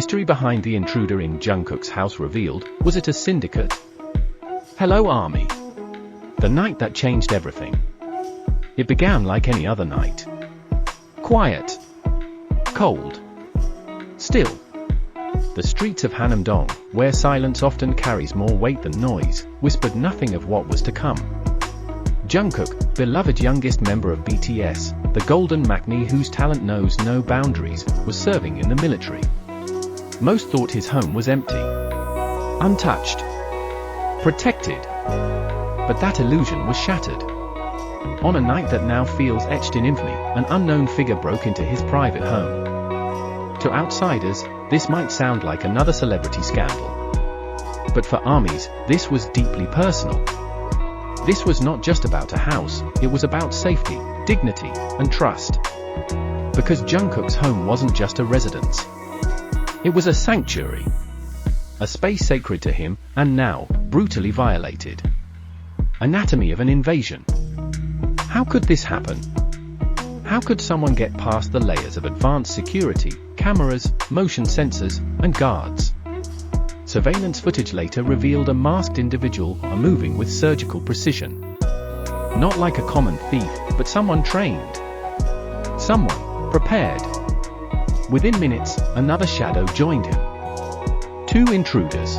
mystery behind the intruder in Jungkook's house revealed. Was it a syndicate? Hello Army. The night that changed everything. It began like any other night. Quiet. Cold. Still. The streets of Hannam-dong, where silence often carries more weight than noise, whispered nothing of what was to come. Jungkook, beloved youngest member of BTS, the Golden Maknae whose talent knows no boundaries, was serving in the military. Most thought his home was empty. Untouched. Protected. But that illusion was shattered. On a night that now feels etched in infamy, an unknown figure broke into his private home. To outsiders, this might sound like another celebrity scandal. But for armies, this was deeply personal. This was not just about a house, it was about safety, dignity, and trust. Because Jungkook's home wasn't just a residence. It was a sanctuary. A space sacred to him, and now, brutally violated. Anatomy of an invasion. How could this happen? How could someone get past the layers of advanced security, cameras, motion sensors, and guards? Surveillance footage later revealed a masked individual moving with surgical precision. Not like a common thief, but someone trained. Someone prepared. Within minutes, another shadow joined him. Two intruders.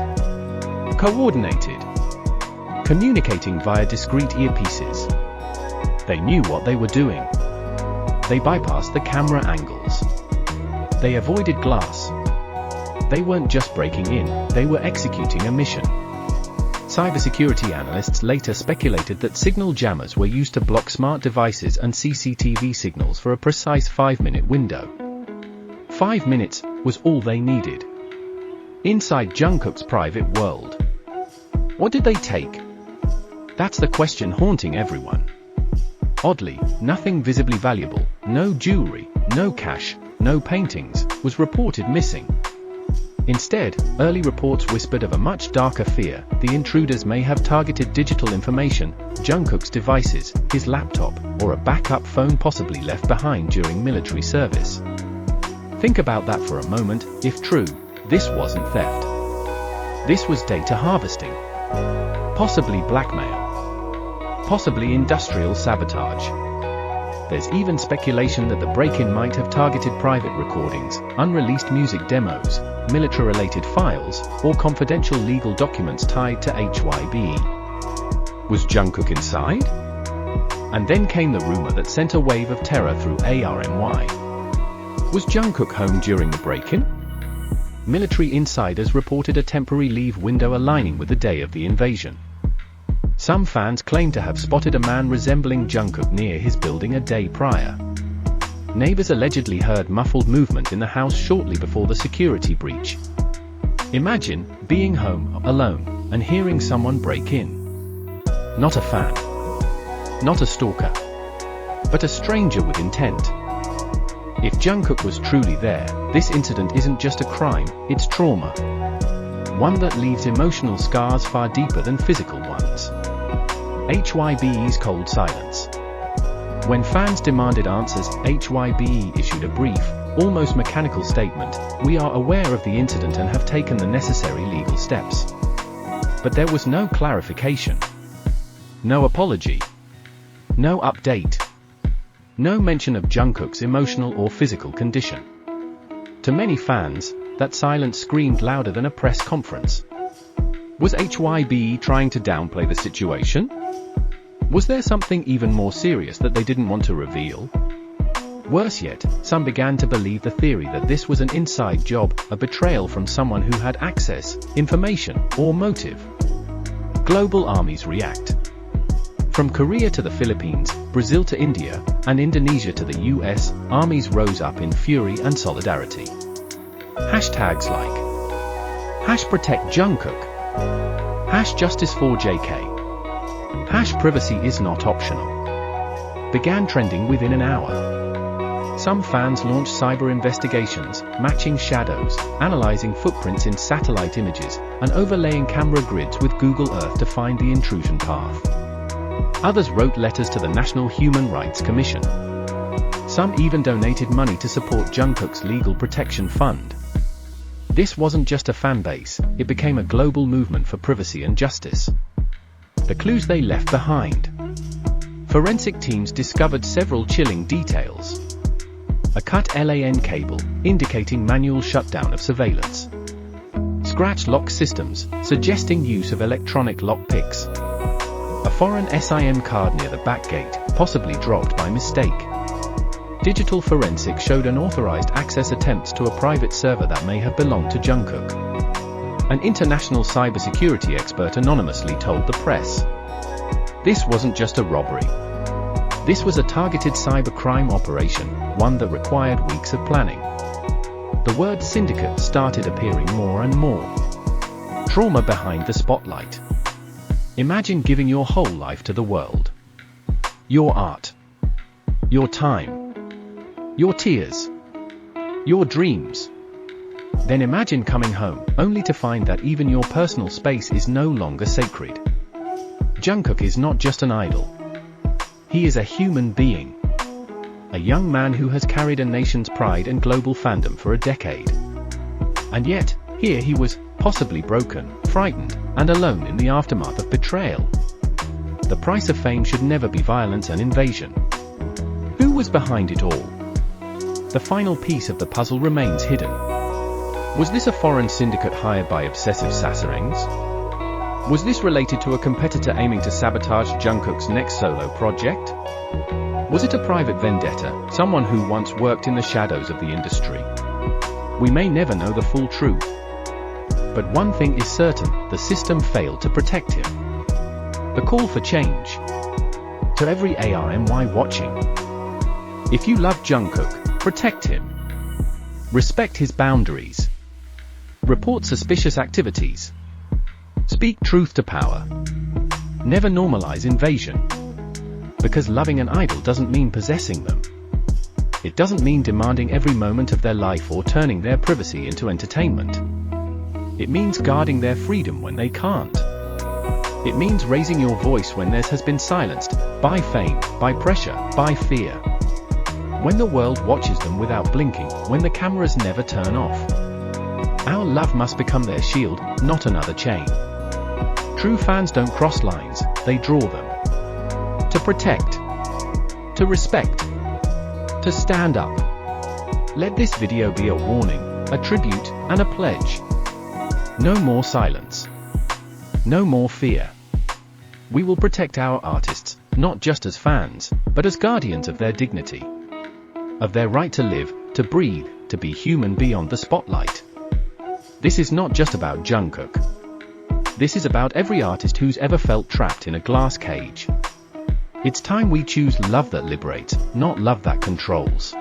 Coordinated. Communicating via discreet earpieces. They knew what they were doing. They bypassed the camera angles. They avoided glass. They weren't just breaking in, they were executing a mission. Cybersecurity analysts later speculated that signal jammers were used to block smart devices and CCTV signals for a precise 5-minute window. 5 minutes was all they needed. Inside Jungkook's private world. What did they take? That's the question haunting everyone. Oddly, nothing visibly valuable, no jewelry, no cash, no paintings, was reported missing. Instead, early reports whispered of a much darker fear. The intruders may have targeted digital information, Jungkook's devices, his laptop, or a backup phone possibly left behind during military service. Think about that for a moment. If true, this wasn't theft. This was data harvesting. Possibly blackmail. Possibly industrial sabotage. There's even speculation that the break-in might have targeted private recordings, unreleased music demos, military-related files, or confidential legal documents tied to Hybe. Was Jungkook inside? And then came the rumor that sent a wave of terror through ARMY. Was Jungkook home during the break-in? Military insiders reported a temporary leave window aligning with the day of the invasion. Some fans claim to have spotted a man resembling Jungkook near his building a day prior. Neighbors allegedly heard muffled movement in the house shortly before the security breach. Imagine being home, alone, and hearing someone break in. Not a fan. Not a stalker. But a stranger with intent. If Jungkook was truly there, this incident isn't just a crime, it's trauma. One that leaves emotional scars far deeper than physical ones. Hybe's cold silence. When fans demanded answers, Hybe issued a brief, almost mechanical statement: "We are aware of the incident and have taken the necessary legal steps." But there was no clarification. No apology. No update. No mention of Jungkook's emotional or physical condition. To many fans, that silence screamed louder than a press conference. Was Hybe trying to downplay the situation? Was there something even more serious that they didn't want to reveal? Worse yet, some began to believe the theory that this was an inside job, a betrayal from someone who had access, information, or motive. Global armies react. From Korea to the Philippines, Brazil to India, and Indonesia to the US, armies rose up in fury and solidarity. Hashtags like #ProtectJungkook, #JusticeForJK, #Privacy is not optional, began trending within an hour. Some fans launched cyber investigations, matching shadows, analyzing footprints in satellite images, and overlaying camera grids with Google Earth to find the intrusion path. Others wrote letters to the National Human Rights Commission. Some even donated money to support Jungkook's legal protection fund. This wasn't just a fan base, it became a global movement for privacy and justice. The clues they left behind. Forensic teams discovered several chilling details. A cut LAN cable, indicating manual shutdown of surveillance. Scratch lock systems, suggesting use of electronic lockpicks. A foreign SIM card near the back gate, possibly dropped by mistake. Digital forensics showed unauthorized access attempts to a private server that may have belonged to Jungkook. An international cybersecurity expert anonymously told the press. This wasn't just a robbery. This was a targeted cybercrime operation, one that required weeks of planning. The word syndicate started appearing more and more. Trauma behind the spotlight. Imagine giving your whole life to the world. Your art. Your time. Your tears. Your dreams. Then imagine coming home, only to find that even your personal space is no longer sacred. Jungkook is not just an idol. He is a human being. A young man who has carried a nation's pride and global fandom for a decade. And yet, here he was, possibly broken, frightened, and alone in the aftermath of betrayal. The price of fame should never be violence and invasion. Who was behind it all? The final piece of the puzzle remains hidden. Was this a foreign syndicate hired by obsessive sasarangs? Was this related to a competitor aiming to sabotage Jungkook's next solo project? Was it a private vendetta, someone who once worked in the shadows of the industry? We may never know the full truth. But one thing is certain, the system failed to protect him. The call for change. To every ARMY watching. If you love Jungkook, protect him. Respect his boundaries. Report suspicious activities. Speak truth to power. Never normalize invasion. Because loving an idol doesn't mean possessing them. It doesn't mean demanding every moment of their life or turning their privacy into entertainment. It means guarding their freedom when they can't. It means raising your voice when theirs has been silenced, by fame, by pressure, by fear. When the world watches them without blinking, when the cameras never turn off. Our love must become their shield, not another chain. True fans don't cross lines, they draw them. To protect. To respect. To stand up. Let this video be a warning, a tribute, and a pledge. No more silence. No more fear. We will protect our artists, not just as fans, but as guardians of their dignity. Of their right to live, to breathe, to be human beyond the spotlight. This is not just about Jungkook. This is about every artist who's ever felt trapped in a glass cage. It's time we choose love that liberates, not love that controls.